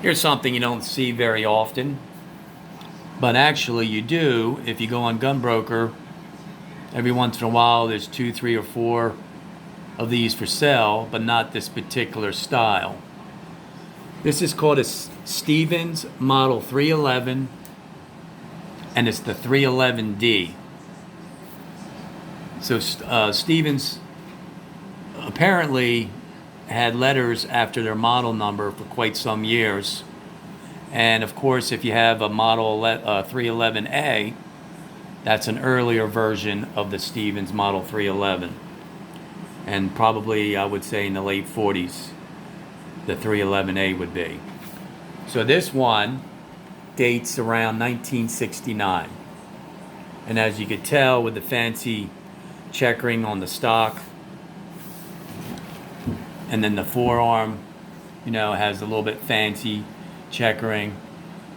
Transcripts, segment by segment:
Here's something you don't see very often, but actually you do if you go on Gunbroker. Every once in a while, there's 2, 3, or 4 of these for sale, but not this particular style. This is called a Stevens Model 311, and it's the 311D. So Stevens apparently had letters after their model number for quite some years. And of course, if you have a model 311A, that's an earlier version of the Stevens Model 311. And probably, I would say, in the late 40s, the 311A would be. So this one dates around 1969. And as you could tell with the fancy checkering on the stock, and then the forearm, has a little bit fancy checkering,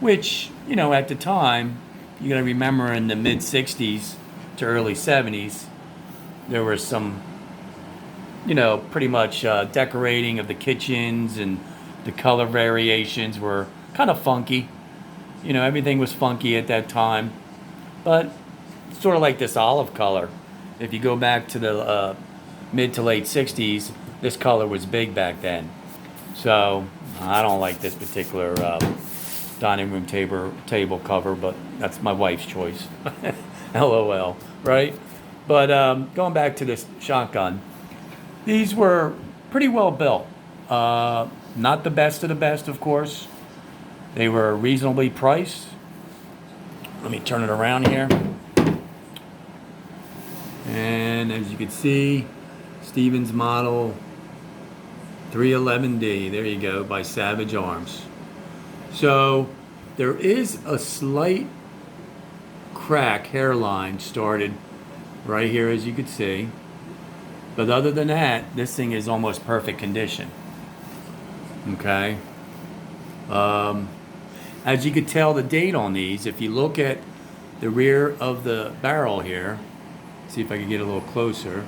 which, at the time, you got to remember in the mid 60s to early 70s, there was some, pretty much decorating of the kitchens, and the color variations were kind of funky. Everything was funky at that time, but sort of like this olive color. If you go back to the mid to late 60s, this color was big back then. So I don't like this particular dining room table cover, but that's my wife's choice. LOL, right? But going back to this shotgun, these were pretty well built. Not the best of the best, of course. They were reasonably priced. Let me turn it around here. And as you can see, Stevens Model 311D, there you go, by Savage Arms. So there is a slight crack hairline started right here, as you can see. But other than that, this thing is almost perfect condition. Okay. As you could tell the date on these, if you look at the rear of the barrel here, see if I can get a little closer.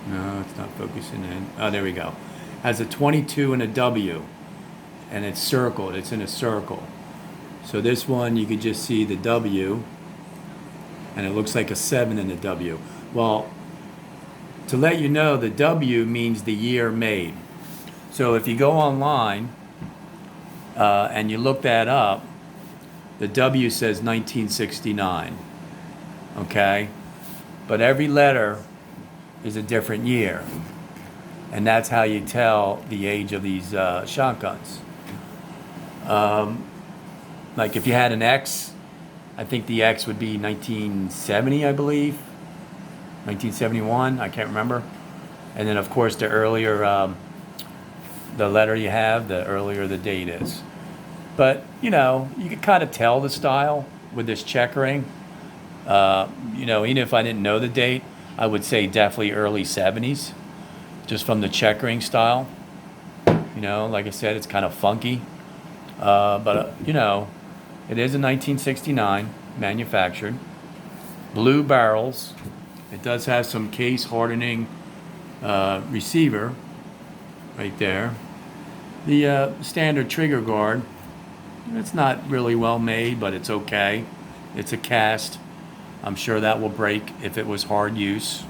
No, it's not focusing in. Oh, there we go. Has a 22 and a W, and it's circled. It's in a circle. So this one, you could just see the W, and it looks like a 7 in the W. Well, to let you know, the W means the year made. So if you go online and you look that up, the W says 1969. Okay? But every letter is a different year. And that's how you tell the age of these shotguns. Like if you had an X, I think the X would be 1970, I believe. 1971, I can't remember. And then, of course, the earlier the letter you have, the earlier the date is. But, you could kind of tell the style with this checkering. Even if I didn't know the date, I would say definitely early 70s, just from the checkering style. Like I said, it's kind of funky. But it is a 1969 manufactured. Blue barrels. It does have some case hardening receiver right there. The standard trigger guard, it's not really well made, but it's okay. It's a cast. I'm sure that will break if it was hard use.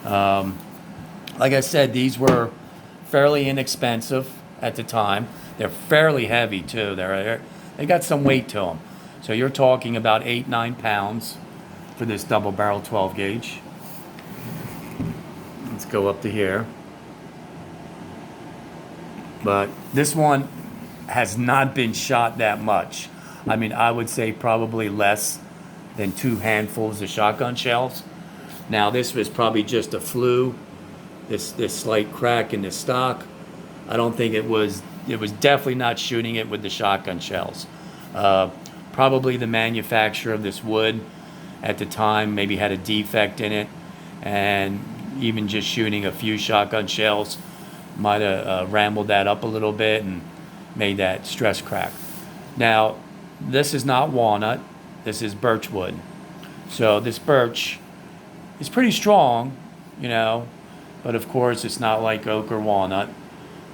Like I said, these were fairly inexpensive at the time. They're fairly heavy too. They got some weight to them. So you're talking about 8-9 pounds for this double barrel 12 gauge. Let's go up to here. But this one has not been shot that much. I mean, I would say probably less than 2 handfuls of shotgun shells. Now this was probably just a fluke, this slight crack in the stock. I don't think it was definitely not shooting it with the shotgun shells. Probably the manufacturer of this wood at the time maybe had a defect in it, and even just shooting a few shotgun shells might have rambled that up a little bit and made that stress crack. Now, this is not walnut, this is birch wood. So this birch is pretty strong, but of course it's not like oak or walnut.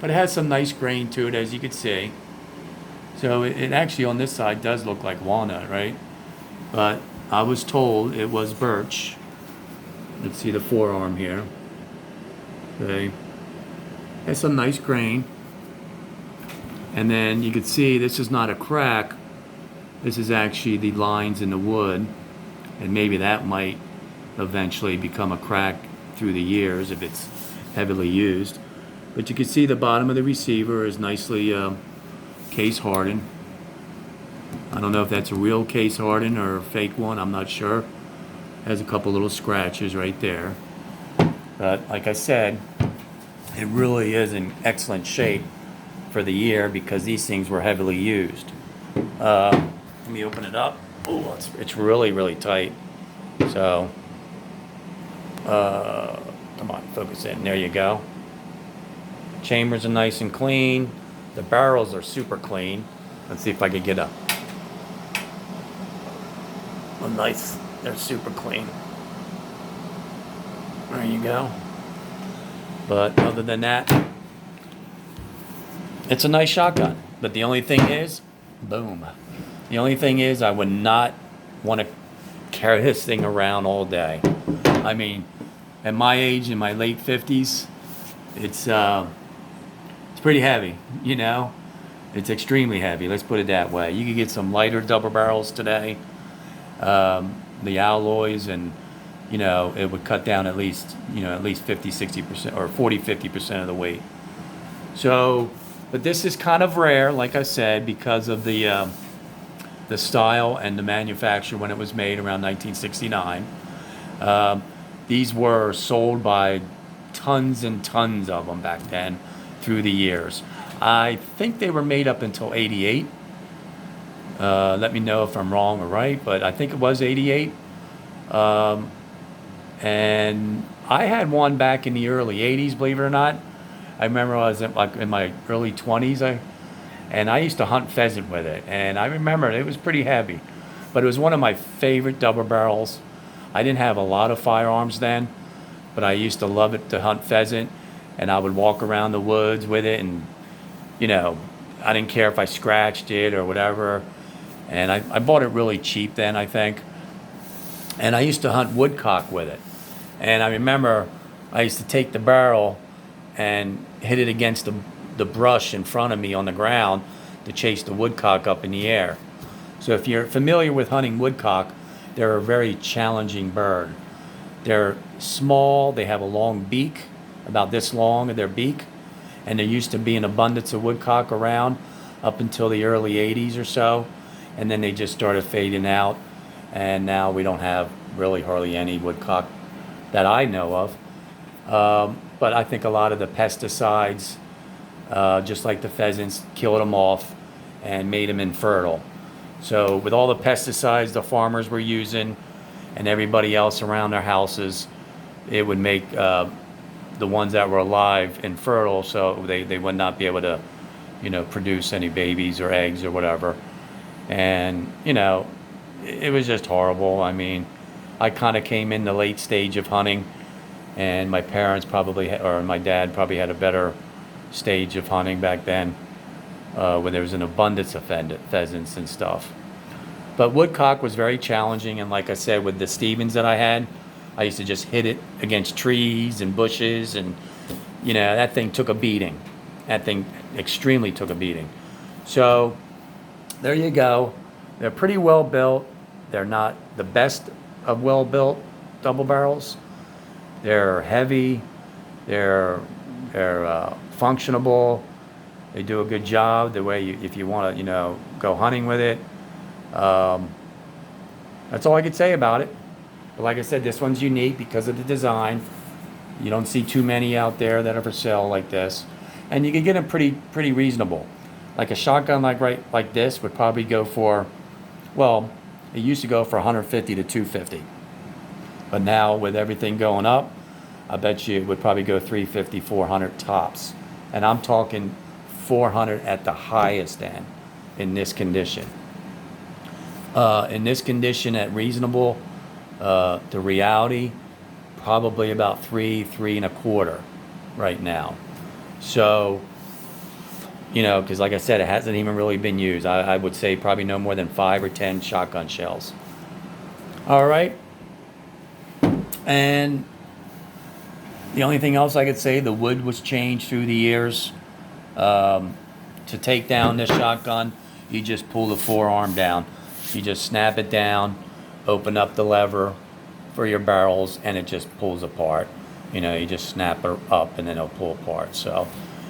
but it has some nice grain to it, as you can see. So it actually on this side does look like walnut, right? But I was told it was birch. Let's see the forearm here. Okay. Has some nice grain. And then you can see this is not a crack. This is actually the lines in the wood. And maybe that might eventually become a crack through the years if it's heavily used. But you can see the bottom of the receiver is nicely case hardened. I don't know if that's a real case hardened or a fake one, I'm not sure. Has a couple little scratches right there. But like I said, it really is in excellent shape for the year because these things were heavily used. Let me open it up. Oh, it's really, really tight. So, come on, focus in. There you go. Chambers are nice and clean. The barrels are super clean. Let's see if I could get a nice, they're super clean. There you go. But other than that, it's a nice shotgun. But the only thing is, boom. The only thing is I would not want to carry this thing around all day. I mean, at my age, in my late 50s, it's pretty heavy, you know? It's extremely heavy, let's put it that way. You could get some lighter double barrels today, the alloys, and, you know, it would cut down at least 50, 60% or 40, 50% of the weight. So, but this is kind of rare, like I said, because of the style and the manufacture when it was made around 1969. These were sold by tons and tons of them back then through the years. I think they were made up until 88. Let me know if I'm wrong or right, but I think it was 88. And I had one back in the early 80s, believe it or not. I remember I was in my early 20s, and I used to hunt pheasant with it. And I remember it was pretty heavy, but it was one of my favorite double barrels. I didn't have a lot of firearms then, but I used to love it to hunt pheasant, and I would walk around the woods with it, and, you know, I didn't care if I scratched it or whatever. And I bought it really cheap then, I think. And I used to hunt woodcock with it. And I remember I used to take the barrel and hit it against the brush in front of me on the ground to chase the woodcock up in the air. So if you're familiar with hunting woodcock, they're a very challenging bird. They're small, they have a long beak, about this long of their beak, and there used to be an abundance of woodcock around up until the early 80s or so, and then they just started fading out, and now we don't have really hardly any woodcock that I know of. But I think a lot of the pesticides, just like the pheasants, killed them off and made them infertile. So with all the pesticides the farmers were using and everybody else around their houses, it would make the ones that were alive infertile, so they would not be able to, you know, produce any babies or eggs or whatever. And, you know, it was just horrible. I mean, I kind of came in the late stage of hunting, and my parents probably, or my dad probably had a better stage of hunting back then, when there was an abundance of pheasants and stuff. But woodcock was very challenging, and like I said, with the Stevens that I had, I used to just hit it against trees and bushes, and, you know, that thing took a beating. That thing extremely took a beating. So there you go. They're pretty well built. They're not the best of well built double barrels. They're heavy. They're functionable. They do a good job the way if you want to, you know, go hunting with it. That's all I could say about it. But like I said, this one's unique because of the design. You don't see too many out there that are for sale like this, and you can get them pretty reasonable. Like a shotgun like this would probably go for, well, it used to go for 150 to 250, but now with everything going up, I bet you it would probably go 350, 400 tops, and I'm talking 400 at the highest end in this condition. In this condition at reasonable, the reality, probably about three and a quarter right now. So You know, because like I said, it hasn't even really been used. I would say probably no more than 5 or 10 shotgun shells. All right. And the only thing else I could say, the wood was changed through the years. To take down this shotgun, you just pull the forearm down. You just snap it down, open up the lever for your barrels, and it just pulls apart. You know, you just snap it up and then it'll pull apart. So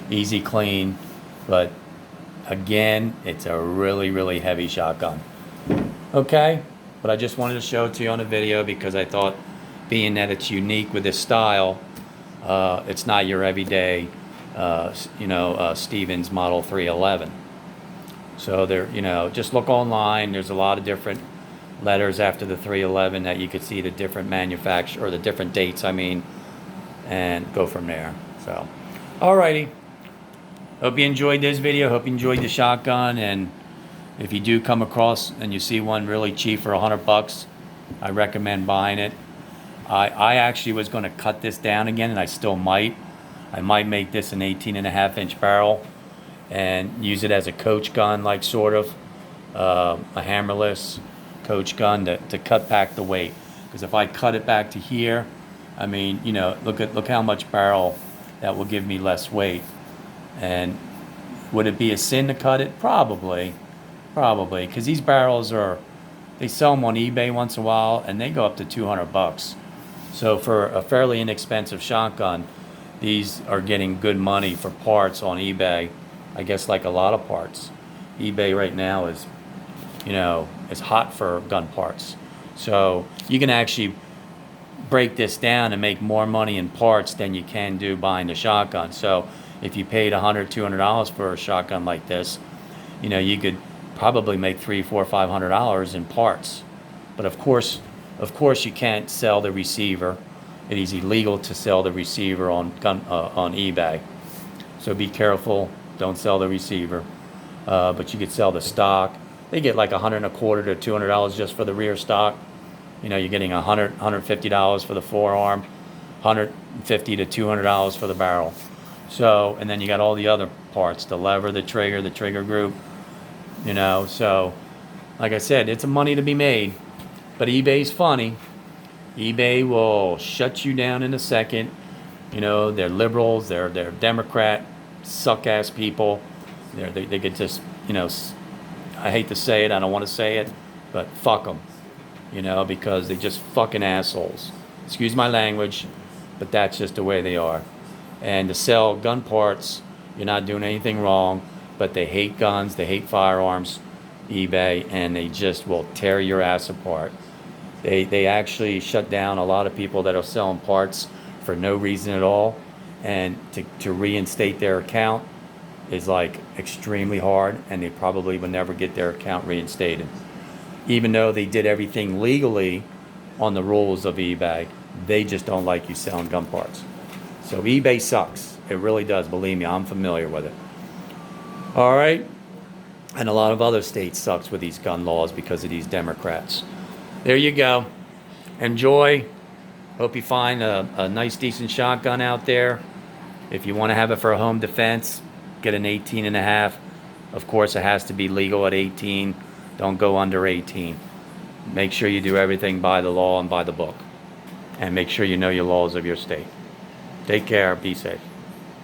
easy, clean, but again, it's a really, really heavy shotgun. Okay, but I just wanted to show it to you on a video because I thought, being that it's unique with this style, it's not your everyday, Stevens Model 311. So there, just look online. There's a lot of different letters after the 311 that you could see the different manufacturer, or the different dates, and go from there. So, alrighty. Hope you enjoyed this video. Hope you enjoyed the shotgun. And if you do come across and you see one really cheap for $100, I recommend buying it. I actually was going to cut this down again, and I still might. I might make this an 18.5-inch barrel and use it as a coach gun, like sort of a hammerless coach gun to cut back the weight. Because if I cut it back to here, look how much barrel that will give me less weight. And would it be a sin to cut it? Probably, because these barrels they sell them on eBay once in a while, and they go up to $200. So for a fairly inexpensive shotgun, these are getting good money for parts on eBay. I guess like a lot of parts. eBay right now is hot for gun parts. So you can actually break this down and make more money in parts than you can do buying the shotgun. So if you paid $100, $200 for a shotgun like this, you could probably make $300, $400, $500 in parts. But of course you can't sell the receiver. It is illegal to sell the receiver on eBay. So be careful. Don't sell the receiver. But you could sell the stock. They get like $125 to $200 just for the rear stock. You're getting $100, $150 for the forearm, $150 to $200 for the barrel. So, and then you got all the other parts, the lever, the trigger group. So like I said, it's money to be made. But eBay's funny. eBay will shut you down in a second. They're liberals, they're Democrat, suck-ass people. They could just, I hate to say it, I don't want to say it, but fuck them. Because they're just fucking assholes. Excuse my language, but that's just the way they are. And to sell gun parts, you're not doing anything wrong, but they hate guns, they hate firearms, eBay, and they just will tear your ass apart. They actually shut down a lot of people that are selling parts for no reason at all, and to reinstate their account is like extremely hard, and they probably will never get their account reinstated. Even though they did everything legally on the rules of eBay, they just don't like you selling gun parts. So eBay sucks. It really does. Believe me, I'm familiar with it. All right? And a lot of other states sucks with these gun laws because of these Democrats. There you go. Enjoy. Hope you find a nice, decent shotgun out there. If you want to have it for a home defense, get an 18.5. Of course, it has to be legal at 18. Don't go under 18. Make sure you do everything by the law and by the book. And make sure you know your laws of your state. Take care. Be safe.